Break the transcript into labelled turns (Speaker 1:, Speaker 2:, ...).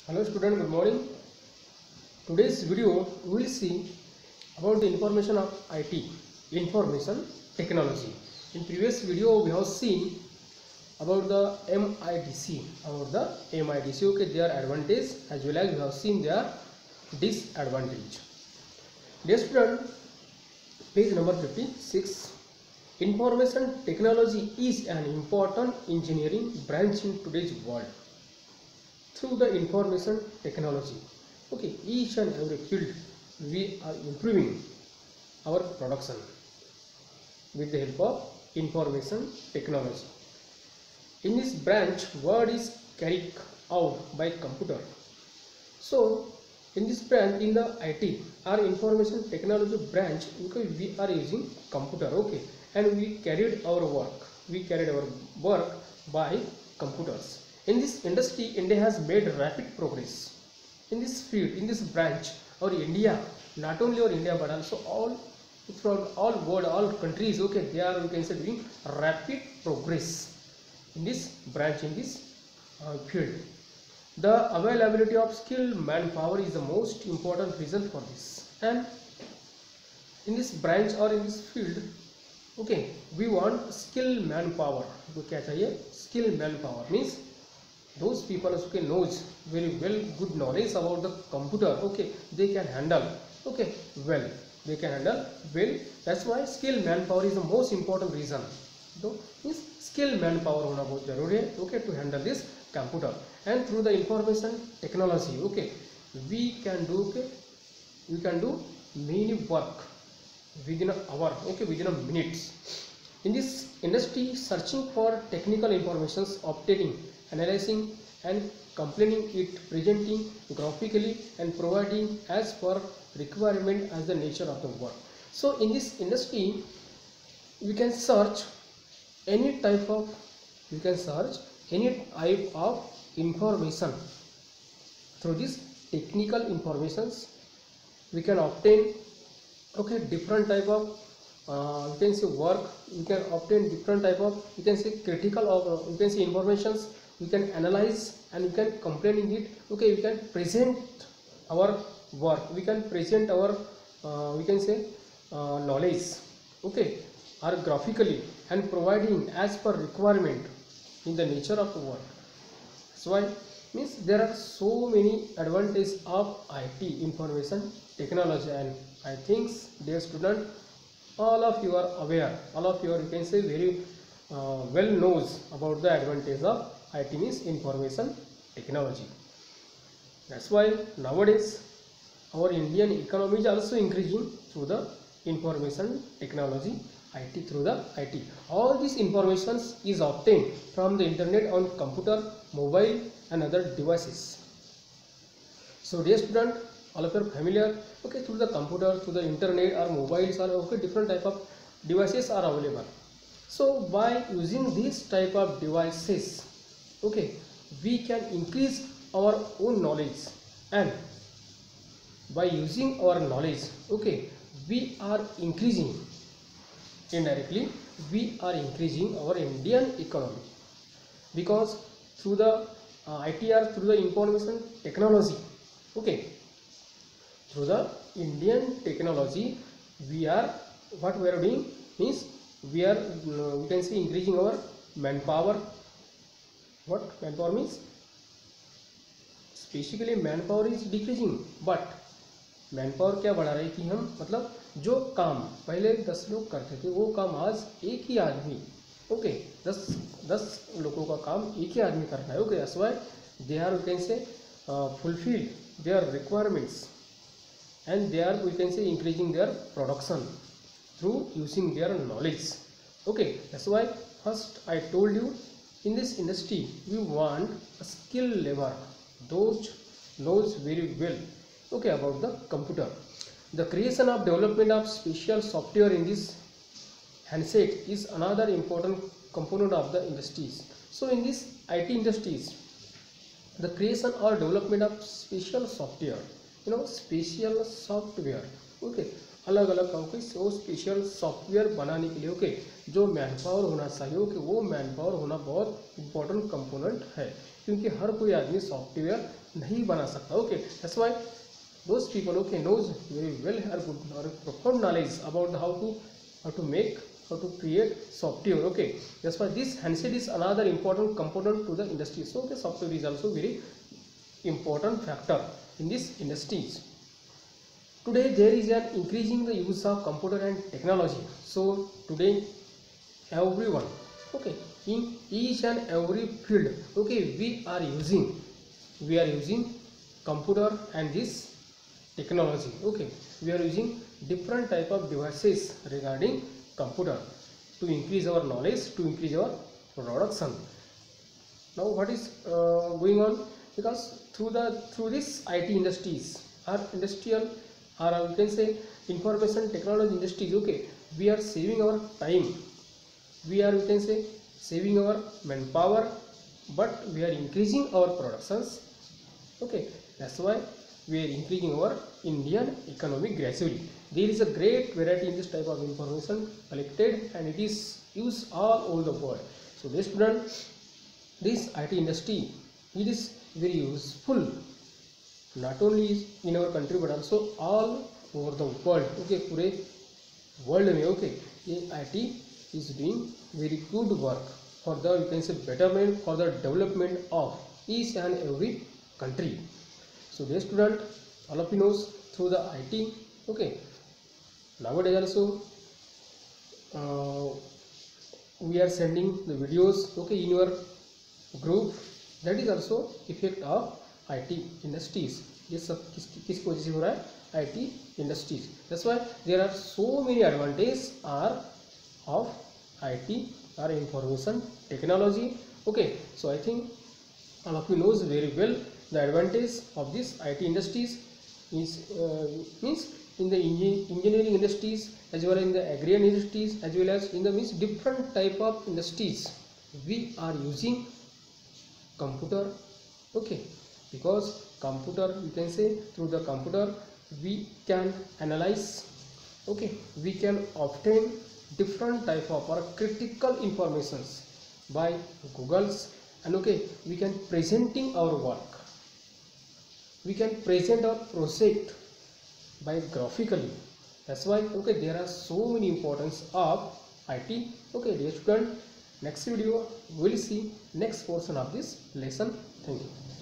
Speaker 1: Hello student, good morning. Today's video we will see about the information of IT, information technology. In previous video we have seen about the MIDC, Okay, their advantage as well as we have seen their disadvantage. Dear student, page number 56. Information technology is an important engineering branch in today's world. Through the information technology, okay, each and every field we are improving our production with the help of information technology. In this branch, word is carried out by computer. So in this branch, in the IT or information technology branch, okay, we are using computer, okay, and we carried our work by computers. In this industry, India has made rapid progress in this field, in this branch. Or India, not only our India but also all from all world, all countries, okay, they are, we can say, doing rapid progress in this branch, in this field. The availability of skilled manpower is the most important reason for this. And in this branch or in this field, okay, we want skilled manpower. तो क्या चाहिए? Skilled manpower means those people who knows very well, good knowledge about the computer, okay, they can handle, okay, well, they can handle well. That's why skilled manpower is the most important reason. So means skilled manpower होना बहुत जरूरी है, okay, to handle this computer. And through the information technology, okay, we can do many work within an hour, okay, within a minutes. In this industry, searching for technical informations, obtaining, analyzing and completing it, presenting graphically and providing as per requirement as the nature of the work. So in this industry, we can search any type of information. Through these technical informations, we can obtain, okay, different type of you can say work. You can obtain different type of, you can say, critical of, you can say, informations. You can analyze and you can complain it, okay, we can present our work, we can present our we can say knowledge, okay, or graphically and providing as per requirement in the nature of the work. So why means there are so many advantages of IT, information technology, and I think, dear student, all of you are aware, all of you are, you can say, very well knows about the advantage of IT means information technology. That's why nowadays our Indian economy is also increasing through the information technology, IT, through the IT. All these informations is obtained from the internet on computer, mobile and other devices. So dear student, all of you are familiar, okay, through the computer, through the internet or mobiles, or okay, different type of devices are available. So by using these type of devices, okay, we can increase our own knowledge, and by using our knowledge, okay, we are increasing, indirectly we are increasing our Indian economy, because through the ITR, through the information technology, okay, through the Indian technology, we are, what we are doing means we are we can say increasing our manpower. What manpower means? Basically manpower is decreasing, but manpower क्या बढ़ा रही थी हम, मतलब जो काम पहले 10 लोग करते थे वो काम आज एक ही आदमी, ओके, 10 लोगों का काम एक ही आदमी कर रहा है, okay. That's why they are, we can say, fulfill their requirements, and they are, we can say, increasing their production through using their knowledge, okay. That's why first I told you, in this industry we want a skilled labor, those knows very well, okay, about the computer. The creation of development of special software in this handset is another important component of the industries. So in this IT industries, the creation or development of special software, special software, okay, अलग अलग काम के वो special software बनाने के लिए okay जो man power होना चाहिए ओके वो मैन पावर होना बहुत इंपॉर्टेंट कंपोनेंट है, क्योंकि हर कोई आदमी सॉफ्टवेयर नहीं बना सकता okay. That's why those people okay knows very well or good or profound knowledge about how to make, how to create software okay. That's why this handset is another important component to the industry. So okay, software is also very important factor in this industries. Today there is an increasing the use of computer and technology. So today everyone okay in each and every field okay we are using computer and this technology okay. We are using different type of devices regarding computer to increase our knowledge, to increase our production. Now what is going on, because through this IT industries or industrial or we can say information technology industries okay, we are saving our time, we are we can say saving our manpower, but we are increasing our productions okay. That's why we are increasing our Indian economy gradually. There is a great variety in this type of information collected and it is used all over the world. So this student, this IT industry, it is very useful not only in our country but also all over the world okay. पूरे world में okay ये IT is doing very good work for the you can say betterment, for the development of each and every country. So dear student, all of you knows through the IT okay, nowadays also we are sending the videos okay in your group, that is also effect of IT industries. ये सब किसकी वजह से हो रहा है, IT industries. That's why there are so many advantages are of IT or information technology okay. So I think all of you knows very well the advantage of this IT industries is means in the engineering industries as well as in the agrarian industries as well as in the means different type of industries we are using computer okay, because computer you can say through the computer we can analyze okay, we can obtain different type of or critical informations by Googles and okay we can presenting our work, we can present our project by graphically. That's why okay there are so many importance of IT okay. Dear student, next video we will see next portion of this lesson. Thank you.